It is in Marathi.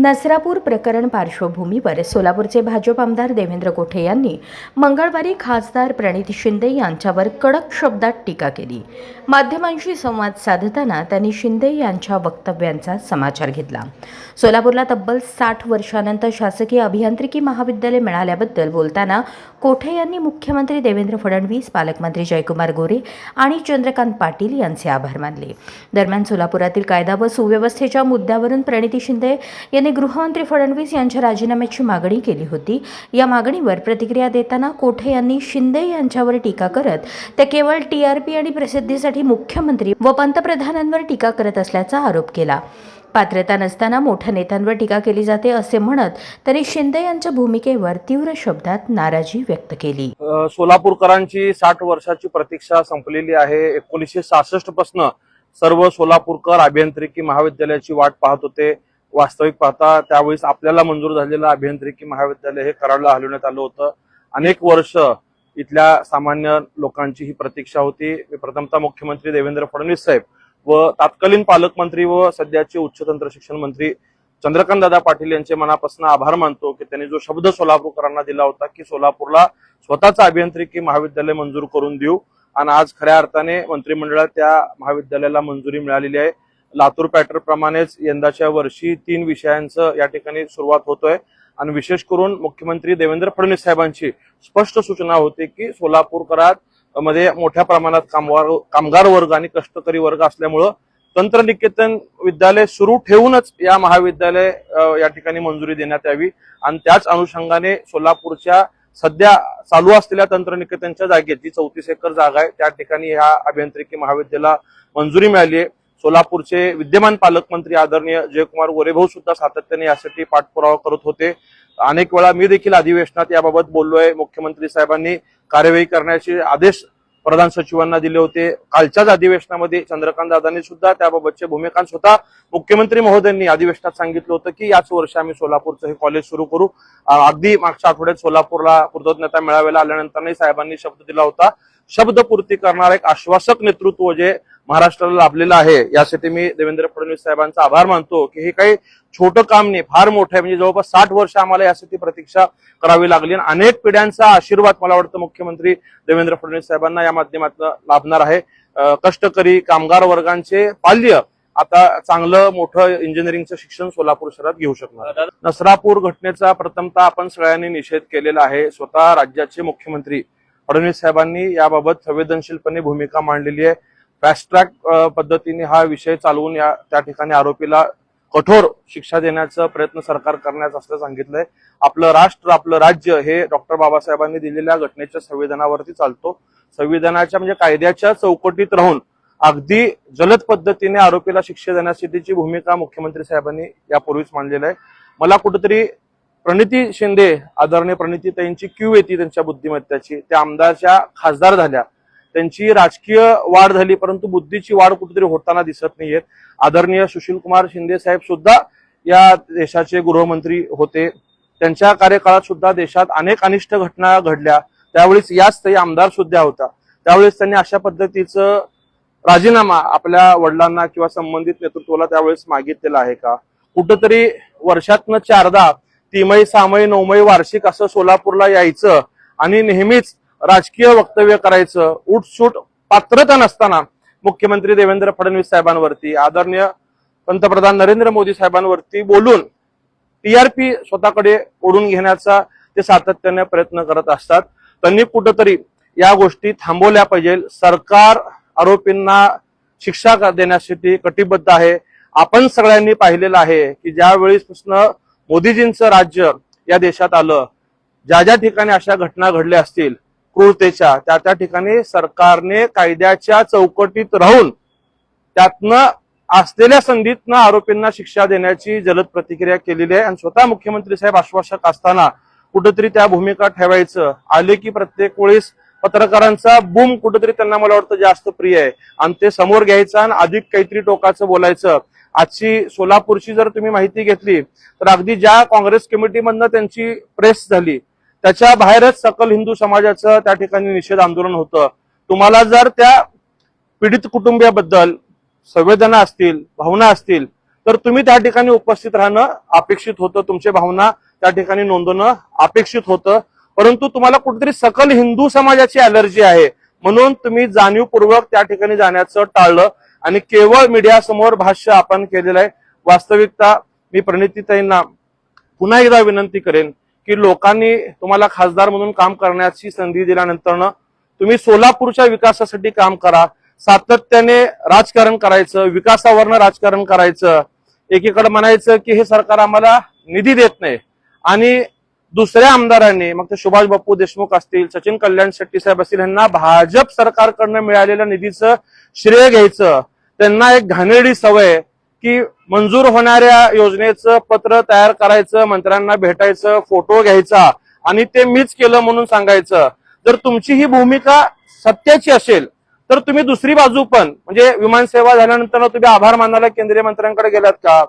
नसरापूर प्रकरण पार्श्वभूमीवर सोलापूरचे भाजप आमदार देवेंद्र कोठे यांनी मंगळवारी खासदार प्रणिती शिंदे यांच्यावर कडक शब्दात टीका केली। माध्यमांशी संवाद साधताना त्यांनी शिंदे यांच्या वक्तव्यांचा समाचार घेतला। सोलापूरला तब्बल 60 वर्षांनंतर शासकीय अभियांत्रिकी महाविद्यालय मिळाल्याबद्दल बोलताना कोठे यांनी मुख्यमंत्री देवेंद्र फडणवीस, पालकमंत्री जयकुमार गोरे आणि चंद्रकांत पाटील यांचे आभार मानले। दरम्यान सोलापुरातील कायदा व सुव्यवस्थेच्या मुद्द्यावरून प्रणिती शिंदे यांनी गृहमंत्री फडणवीस यांच्या राजीनाम्याची मागणी केली होती। या मागणीवर प्रतिक्रिया देताना कोठे यांनी शिंदे यांच्यावर टीका करत ते केवळ टीआरपी आणि प्रसिद्धीसाठी मुख्यमंत्री व पंतप्रधानांवर टीका करत असल्याचा आरोप केला। पात्रता नसताना मोठ्या नेत्यांवर टीका केली जाते असे म्हणत तरी शिंदे यांच्या भूमिकेवर तीव्र शब्दात नाराजी व्यक्त केली। सोलापूरकरांची 60 वर्षाची प्रतीक्षा संपलेली आहे। 1966 पासून सर्व सोलापूरकर अभियांत्रिकी महाविद्यालयाची वाट पाहत होते। वास्तविक पाहता त्यावेळेस आपल्याला मंजूर झालेलं अभियांत्रिकी महाविद्यालय हे कराडला हलवण्यात आलं होतं। अनेक वर्ष इथल्या सामान्य लोकांची ही प्रतीक्षा होती। प्रथमतः मुख्यमंत्री देवेंद्र फडणवीस साहेब व तत्कालीन पालकमंत्री व सध्याचे उच्च तंत्र शिक्षण मंत्री चंद्रकांत दादा पाटील यांचे मनापासून आभार मानतो की त्यांनी जो शब्द सोलापूरकरांना दिला होता की सोलापूरला स्वतःचं अभियांत्रिकी महाविद्यालय मंजूर करून देऊ, आणि आज खऱ्या अर्थाने मंत्रिमंडळात त्या महाविद्यालयाला मंजुरी मिळालेली आहे। लातूर पॅटर्न प्रमाणेच यंदाच्या वर्षी 3 विषयांचं या ठिकाणी सुरुवात होतोय आणि विशेष करून मुख्यमंत्री देवेंद्र फडणवीस साहेबांची स्पष्ट सूचना होती की सोलापूरकरात मध्ये मोठ्या प्रमाणात कामगार वर्ग आणि कष्टकरी वर्ग असल्यामुळं तंत्रनिकेतन विद्यालय सुरू ठेवूनच या महाविद्यालय या ठिकाणी मंजुरी देण्यात यावी, आणि त्याच अनुषंगाने सोलापूरच्या सध्या चालू असलेल्या तंत्रनिकेतनच्या जागेत जी 34 एकर जागा आहे त्या ठिकाणी ह्या अभियांत्रिकी महाविद्यालयाला मंजुरी मिळाली आहे। सोलापूरचे विद्यमान पालकमंत्री आदरणीय जयकुमार गोरे भाऊ सुद्धा सातत्याने यासाठी पाठपुरावा करत होते। अनेक वेळा मी देखील अधिवेशनात याबाबत बोललोय। मुख्यमंत्री साहेबांनी कार्यवाही करण्याचे आदेश प्रधान सचिवांना दिले होते। कालच्याच अधिवेशनामध्ये चंद्रकांत दादांनी सुद्धा त्याबाबतचे भूमिका स्वतः मुख्यमंत्री महोदयांनी अधिवेशनात सांगितलं होतं की याच वर्षी आम्ही सोलापूरचं हे कॉलेज सुरू करू। अगदी मागच्या आठवड्यात सोलापूरला कृतज्ञता मेळाव्याला आल्यानंतरही साहेबांनी शब्द दिला होता। शब्दपूर्ती करणारा एक आश्वासक नेतृत्व जे महाराष्ट्राला लाभलेलं आहे यासाठी मी देवेंद्र फडणवीस साहेबांचा आभार मानतो की हे काही छोटं काम नाही, फार मोठं आहे। म्हणजे जवळपास 60 वर्ष आम्हाला यासाठी प्रतीक्षा करावी लागली आणि अनेक पिढ्यांचा आशीर्वाद मला वाटतं मुख्यमंत्री देवेंद्र फडणवीस साहेबांना या माध्यमातून लाभणार आहे। कष्टकरी कामगार वर्गांचे पाल्य आता चांगलं मोठं इंजिनिअरिंगचं शिक्षण सोलापूर शहरात घेऊ शकणार। नसरापूर घटनेचा प्रथमतः आपण सगळ्यांनी निषेध केलेला आहे। स्वतः राज्याचे मुख्यमंत्री फडणवीस साहेबांनी याबाबत संवेदनशीलपणे भूमिका मांडलेली आहे। फास्ट ट्रॅक पद्धतीने हा विषय चालवून त्या ठिकाणी आरोपीला कठोर शिक्षा देण्याचा प्रयत्न सरकार करण्याचं असल्याचं सांगितलंय। आपलं राष्ट्र आपलं राज्य हे डॉक्टर बाबासाहेबांनी दिलेल्या घटनेच्या संविधानावरती चालतो। संविधानाच्या म्हणजे कायद्याच्या चौकटीत राहून अगदी जलद पद्धतीने आरोपीला शिक्षा देण्यासाठीची भूमिका मुख्यमंत्री साहेबांनी यापूर्वीच मांडलेली आहे। मला कुठेतरी प्रणिती शिंदे आदरणीय प्रणितीताईंची क्यू येते त्यांच्या बुद्धिमत्तेची। त्या आमदारच्या खासदार झाल्या, त्यांची राजकीय वाढ झाली, परंतु बुद्धीची वाढ कुठेतरी होताना दिसत नाहीये। आदरणीय सुशीलकुमार शिंदे साहेब सुद्धा या देशाचे गृहमंत्री होते। त्यांच्या कार्यकाळात सुद्धा देशात अनेक अनिष्ट घटना घडल्या, त्यावेळेस याच ते आमदार सुद्धा होता। त्यावेळेस त्यांनी अशा पद्धतीचं राजीनामा आपल्या वडिलांना किंवा संबंधित नेतृत्वाला त्यावेळेस मागितलेला आहे का? कुठंतरी वर्षातनं 4दा 3मै 6मै 9मै वार्षिक असं सोलापूरला यायचं आणि नेहमीच राजकीय वक्तव्य करायचं, उठसूट पात्रता नसताना मुख्यमंत्री देवेंद्र फडणवीस साहेबांवरती, आदरणीय पंतप्रधान नरेंद्र मोदी साहेबांवरती बोलून टीआरपी स्वतःकडे ओढून घेण्याचा ते सातत्याने प्रयत्न करत असतात। त्यांनी कुठंतरी या गोष्टी थांबवल्या पाहिजे। सरकार आरोपींना शिक्षा देण्यासाठी कटिबद्ध आहे। आपण सगळ्यांनी पाहिलेलं आहे की ज्या वेळेसपासून मोदीजींचं राज्य या देशात आलं, ज्या ज्या ठिकाणी अशा घटना घडल्या असतील क्रूरतेच्या, त्या ठिकाणी सरकारने कायद्याच्या चौकटीत राहून त्यातनं असलेल्या संधीतनं आरोपींना शिक्षा देण्याची जलद प्रतिक्रिया केलेली आहे। आणि स्वतः मुख्यमंत्री साहेब आश्वासक असताना कुठेतरी त्या भूमिका ठेवायचं आले की प्रत्येक वेळेस पत्रकारांचा बूम कुठेतरी त्यांना मला वाटतं जास्त प्रिय आहे आणि ते समोर घ्यायचं आणि अधिक काहीतरी टोकाचं बोलायचं। आजची सोलापूरची जर तुम्ही माहिती घेतली तर अगदी ज्या काँग्रेस कमिटीमधनं त्यांची प्रेस झाली त्याच्या बाहेरच सकल हिंदू समाजाचं त्या ठिकाणी निषेध आंदोलन होतं। तुम्हाला जर त्या पीडित कुटुंबियाबद्दल संवेदना असतील, भावना असतील तर तुम्ही त्या ठिकाणी उपस्थित राहणं अपेक्षित होतं, तुमची भावना त्या ठिकाणी नोंदवणं अपेक्षित होतं. परंतु तुम्हाला कुठेतरी सकल हिंदू समाजाची अलर्जी आहे म्हणून तुम्ही जाणीवपूर्वक त्या ठिकाणी जाण्याचं टाळलं आणि केवळ मीडियासमोर भाष्य आपण केलेलं आहे. वास्तविकता मी प्रणितीताईंना पुन्हा एकदा विनंती करेन की लोकांनी तुम्हाला खासदार म्हणून काम करण्याची संधी दिल्यानंतर तुम्ही सोलापूरच्या विकासासाठी काम करा. सातत्याने राजकारण करायचं, विकासावरनं राजकारण करायचं. एकीकडे म्हणायचं की हे सरकार आम्हाला निधी देत नाही आणि दुसऱ्या आमदारांनी, मग ते सुभाष बापू देशमुख असतील, सचिन कल्याण शेट्टी साहेब असतील, यांना भाजप सरकारकडनं मिळालेल्या निधीचं श्रेय घ्यायचं. त्यांना एक घाणेरडी सवय की मंजूर होणाऱ्या योजनेचं पत्र तयार करायचं, मंत्र्यांना भेटायचं, फोटो घ्यायचा आणि ते मीच केलं म्हणून सांगायचं. जर तुमची ही भूमिका सत्याची असेल तर तुम्ही दुसरी बाजू पण, म्हणजे विमानसेवा झाल्यानंतर तुम्ही आभार मानायला केंद्रीय मंत्र्यांकडे गेलात का?